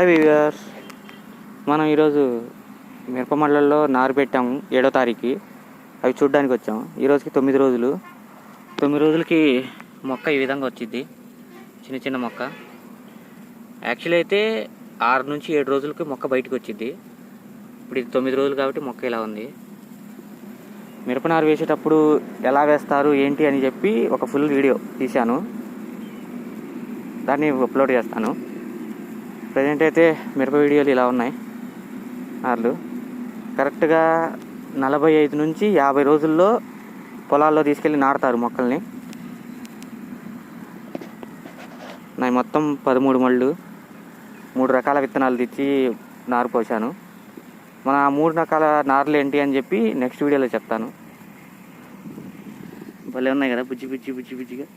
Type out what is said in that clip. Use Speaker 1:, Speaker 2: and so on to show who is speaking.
Speaker 1: Hi viewers, మనం ఈరోజు మిరప మండలంలో నారు పెట్టాము 7వ తారీఖుకి. అవి చూడడానికి వచ్చాము. ఈరోజుకి 9 రోజులు. 9 రోజులకి మొక్క ఈ విధంగా వచ్చింది, చిన్న చిన్న మొక్క. యాక్చువల్లీ అయితే 6 నుంచి 7 రోజులకి మొక్క బయటకు వచ్చింది. ఇప్పుడు ఇది 9 రోజులు కాబట్టి మొక్క ఇలా ఉంది. మిరపనారు వేసేటప్పుడు ఎలా వేస్తారు ఏంటి అని చెప్పి ఒక ఫుల్ వీడియో తీశాను, దాన్ని అప్లోడ్ చేస్తాను. ప్రజెంట్ అయితే మిరప వీడియోలు ఇలా ఉన్నాయి. నార్లు కరెక్ట్గా 45 నుంచి 50 రోజుల్లో పొలాల్లో తీసుకెళ్ళి నాటుతారు మొక్కల్ని. నాకు మొత్తం 13 మళ్ళు 3 రకాల విత్తనాలు తెచ్చి నారు పోసాను. మన 3 రకాల నార్లు ఏంటి అని చెప్పి నెక్స్ట్ వీడియోలో చెప్తాను. భలే ఉన్నాయి కదా, బుజ్జి బుజ్జిగా.